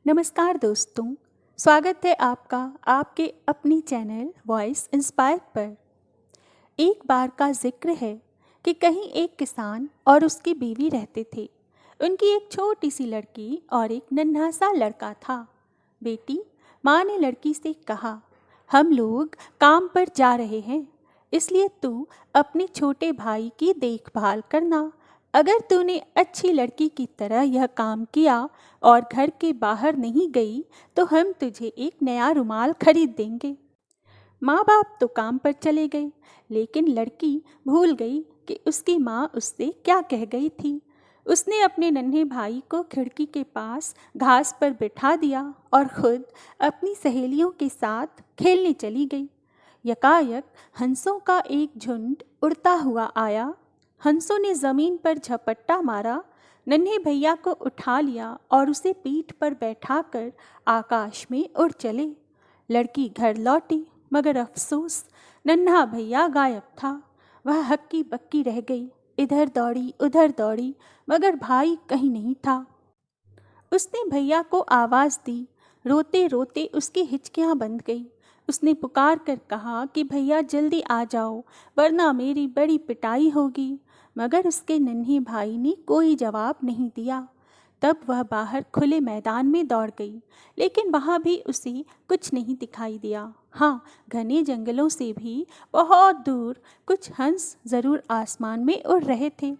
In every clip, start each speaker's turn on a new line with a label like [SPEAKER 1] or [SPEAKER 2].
[SPEAKER 1] नमस्कार दोस्तों, स्वागत है आपका आपके अपनी चैनल वॉइस इंस्पायर पर। एक बार का जिक्र है कि कहीं एक किसान और उसकी बीवी रहते थे। उनकी एक छोटी सी लड़की और एक नन्हा सा लड़का था। बेटी, माँ ने लड़की से कहा, हम लोग काम पर जा रहे हैं, इसलिए तू अपने छोटे भाई की देखभाल करना। अगर तूने अच्छी लड़की की तरह यह काम किया और घर के बाहर नहीं गई तो हम तुझे एक नया रुमाल खरीद देंगे। माँ बाप तो काम पर चले गए, लेकिन लड़की भूल गई कि उसकी माँ उससे क्या कह गई थी। उसने अपने नन्हे भाई को खिड़की के पास घास पर बिठा दिया और खुद अपनी सहेलियों के साथ खेलने चली गई। यकायक हंसों का एक झुंड उड़ता हुआ आया। हंसों ने जमीन पर झपट्टा मारा, नन्हे भैया को उठा लिया और उसे पीठ पर बैठाकर आकाश में उड़ चले। लड़की घर लौटी, मगर अफसोस, नन्हा भैया गायब था। वह हक्की बक्की रह गई, इधर दौड़ी उधर दौड़ी, मगर भाई कहीं नहीं था। उसने भैया को आवाज़ दी, रोते रोते उसकी हिचकियाँ बंध गई। उसने पुकार कर कहा कि भैया जल्दी आ जाओ, वरना मेरी बड़ी पिटाई होगी। मगर उसके नन्हे भाई ने कोई जवाब नहीं दिया। तब वह बाहर खुले मैदान में दौड़ गई, लेकिन वहाँ भी उसे कुछ नहीं दिखाई दिया। हाँ, घने जंगलों से भी बहुत दूर कुछ हंस ज़रूर आसमान में उड़ रहे थे।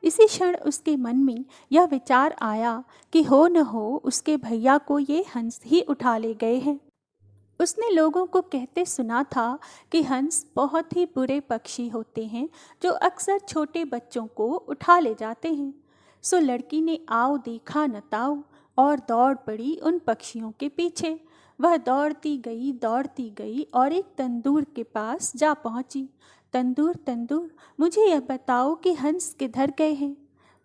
[SPEAKER 1] इसी क्षण उसके मन में यह विचार आया कि हो न हो उसके भैया को ये हंस ही उठा ले गए हैं। उसने लोगों को कहते सुना था कि हंस बहुत ही बुरे पक्षी होते हैं जो अक्सर छोटे बच्चों को उठा ले जाते हैं। सो लड़की ने आओ देखा न ताओ और दौड़ पड़ी उन पक्षियों के पीछे। वह दौड़ती गई और एक तंदूर के पास जा पहुंची। तंदूर तंदूर, मुझे यह बताओ कि हंस किधर गए हैं।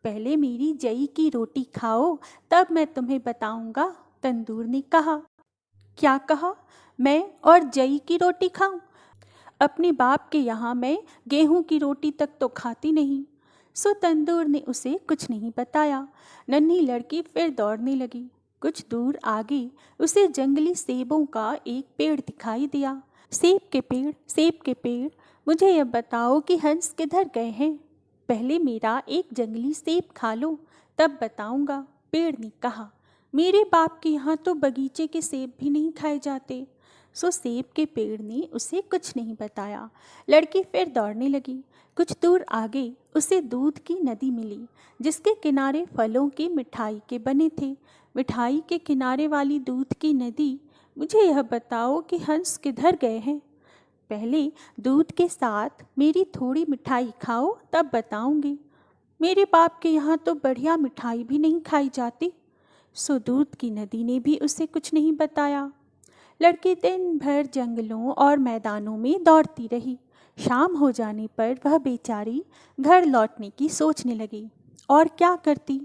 [SPEAKER 1] पहले मेरी जई की रोटी खाओ, तब मैं तुम्हें बताऊंगा, तंदूर ने कहा। क्या कहा? मैं और जई की रोटी खाऊं? अपने बाप के यहाँ मैं गेहूं की रोटी तक तो खाती नहीं। सो तंदूर ने उसे कुछ नहीं बताया। नन्ही लड़की फिर दौड़ने लगी। कुछ दूर आगे उसे जंगली सेबों का एक पेड़ दिखाई दिया। सेब के पेड़, मुझे यह बताओ कि हंस किधर गए हैं। पहले मेरा एक जंगली सेब खा लो, तब बताऊंगा, पेड़ ने कहा। मेरे बाप के यहाँ तो बगीचे के सेब भी नहीं खाए जाते। सो सेब के पेड़ ने उसे कुछ नहीं बताया। लड़की फिर दौड़ने लगी। कुछ दूर आगे उसे दूध की नदी मिली, जिसके किनारे फलों की मिठाई के बने थे। मिठाई के किनारे वाली दूध की नदी, मुझे यह बताओ कि हंस किधर गए हैं। पहले दूध के साथ मेरी थोड़ी मिठाई खाओ, तब बताऊंगी। मेरे बाप के यहाँ तो बढ़िया मिठाई भी नहीं खाई जाती। सो दूध की नदी ने भी उसे कुछ नहीं बताया। लड़की दिन भर जंगलों और मैदानों में दौड़ती रही। शाम हो जाने पर वह बेचारी घर लौटने की सोचने लगी। और क्या करती?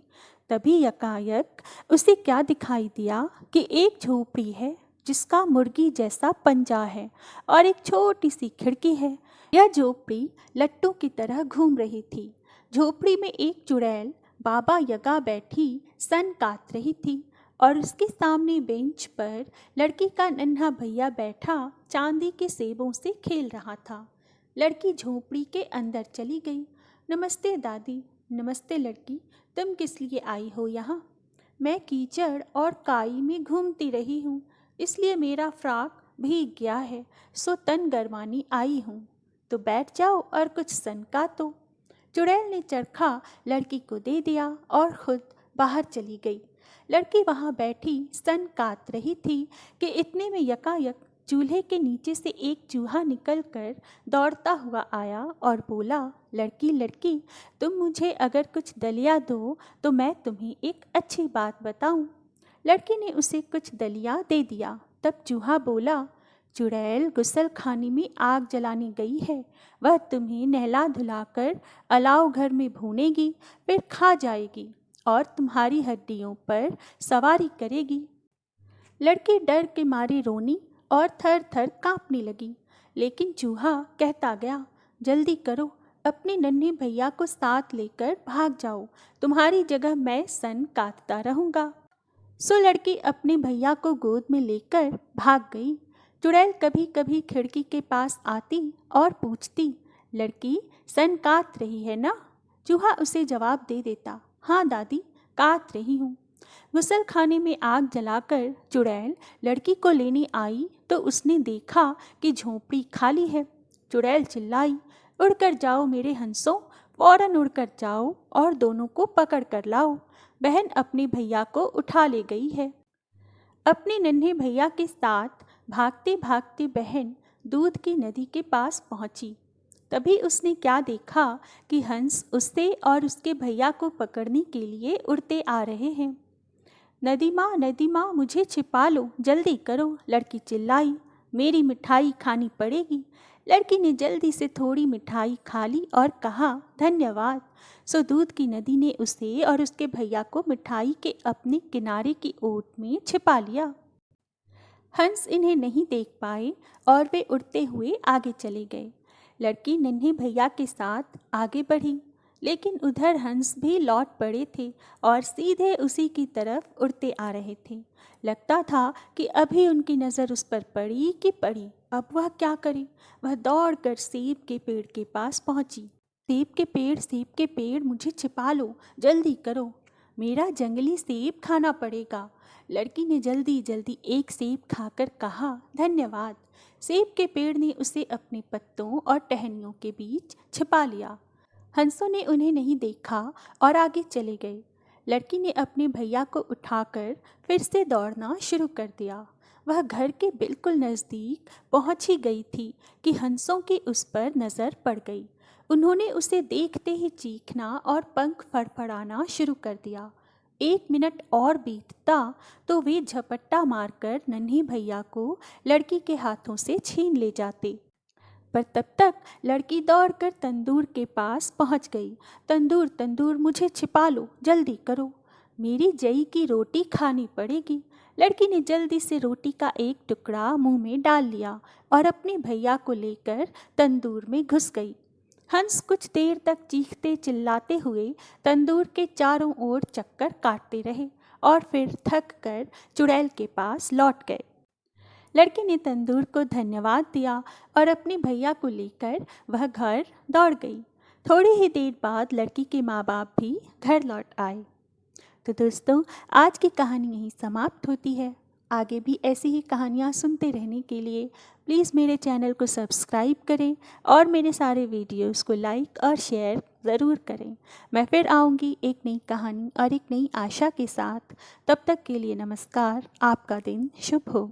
[SPEAKER 1] तभी यकायक उसे क्या दिखाई दिया कि एक झोपड़ी है जिसका मुर्गी जैसा पंजा है और एक छोटी सी खिड़की है। यह झोपड़ी लट्टू की तरह घूम रही थी। झोपड़ी में एक चुड़ैल बाबा यगा बैठी सन काट रही थी और उसके सामने बेंच पर लड़की का नन्हा भैया बैठा चांदी के सेबों से खेल रहा था। लड़की झोपड़ी के अंदर चली गई। नमस्ते दादी। नमस्ते लड़की, तुम किस लिए आई हो यहाँ? मैं कीचड़ और काई में घूमती रही हूँ, इसलिए मेरा फ्रॉक भीग गया है, सो तन गरमानी आई हूँ। तो बैठ जाओ और कुछ सन काटो। चुड़ैल ने चरखा लड़की को दे दिया और खुद बाहर चली गई। लड़की वहाँ बैठी सन काट रही थी कि इतने में यकायक चूल्हे के नीचे से एक चूहा निकलकर दौड़ता हुआ आया और बोला, लड़की लड़की, तुम मुझे अगर कुछ दलिया दो तो मैं तुम्हें एक अच्छी बात बताऊं। लड़की ने उसे कुछ दलिया दे दिया। तब चूहा बोला, चुड़ैल गुसल खाने में आग जलाने गई है, वह तुम्हें नहला धुलाकर अलाव घर में भूनेगी, फिर खा जाएगी और तुम्हारी हड्डियों पर सवारी करेगी। लड़की डर के मारे रोनी और थर थर कांपने लगी। लेकिन चूहा कहता गया, जल्दी करो, अपने नन्हे भैया को साथ लेकर भाग जाओ, तुम्हारी जगह मैं सन काटता रहूँगा। सो लड़की अपने भैया को गोद में लेकर भाग गई। चुड़ैल कभी कभी खिड़की के पास आती और पूछती, लड़की सन काट रही है ना? चूहा उसे जवाब दे देता, हाँ दादी, काट रही हूँ। गुसलखाने में आग जलाकर चुड़ैल लड़की को लेने आई तो उसने देखा कि झोंपड़ी खाली है। चुड़ैल चिल्लाई, उड़कर जाओ मेरे हंसों, फौरन उड़कर जाओ और दोनों को पकड़ कर लाओ। बहन अपने भैया को उठा ले गई है। अपने नन्हे भैया के साथ भागते भागते बहन दूध की नदी के पास पहुंची। तभी उसने क्या देखा कि हंस उससे और उसके भैया को पकड़ने के लिए उड़ते आ रहे हैं। नदी माँ मुझे छिपा लो, जल्दी करो, लड़की चिल्लाई, मेरी मिठाई खानी पड़ेगी। लड़की ने जल्दी से थोड़ी मिठाई खा ली और कहा, धन्यवाद। सो दूध की नदी ने उसे और उसके भैया को मिठाई के अपने किनारे की ओट में छिपा लिया। हंस इन्हें नहीं देख पाए और वे उड़ते हुए आगे चले गए। लड़की नन्हे भैया के साथ आगे बढ़ी, लेकिन उधर हंस भी लौट पड़े थे और सीधे उसी की तरफ उड़ते आ रहे थे। लगता था कि अभी उनकी नज़र उस पर पड़ी कि पड़ी। अब वह क्या करे? वह दौड़कर सेब के पेड़ के पास पहुंची। सेब के पेड़, मुझे छिपा लो, जल्दी करो, मेरा जंगली सेब खाना पड़ेगा। लड़की ने जल्दी जल्दी एक सेब खाकर कहा, धन्यवाद। सेब के पेड़ ने उसे अपने पत्तों और टहनियों के बीच छिपा लिया। हंसों ने उन्हें नहीं देखा और आगे चले गए। लड़की ने अपने भैया को उठाकर फिर से दौड़ना शुरू कर दिया। वह घर के बिल्कुल नज़दीक पहुंच ही गई थी कि हंसों की उस पर नज़र पड़ गई। उन्होंने उसे देखते ही चीखना और पंख फड़फड़ाना शुरू कर दिया। 1 मिनट और बीतता तो वे झपट्टा मारकर नन्हे भैया को लड़की के हाथों से छीन ले जाते। पर तब तक लड़की दौड़कर तंदूर के पास पहुंच गई। तंदूर तंदूर, मुझे छिपा लो, जल्दी करो, मेरी जई की रोटी खानी पड़ेगी। लड़की ने जल्दी से रोटी का एक टुकड़ा मुंह में डाल लिया और अपने भैया को लेकर तंदूर में घुस गई। हंस कुछ देर तक चीखते चिल्लाते हुए तंदूर के चारों ओर चक्कर काटते रहे और फिर थक कर चुड़ैल के पास लौट गए। लड़की ने तंदूर को धन्यवाद दिया और अपने भैया को लेकर वह घर दौड़ गई। थोड़ी ही देर बाद लड़की के माँ बाप भी घर लौट आए। तो दोस्तों, आज की कहानी यहीं समाप्त होती है। आगे भी ऐसी ही कहानियाँ सुनते रहने के लिए प्लीज़ मेरे चैनल को सब्सक्राइब करें और मेरे सारे वीडियोस को लाइक और शेयर ज़रूर करें। मैं फिर आऊँगी एक नई कहानी और एक नई आशा के साथ। तब तक के लिए नमस्कार। आपका दिन शुभ हो।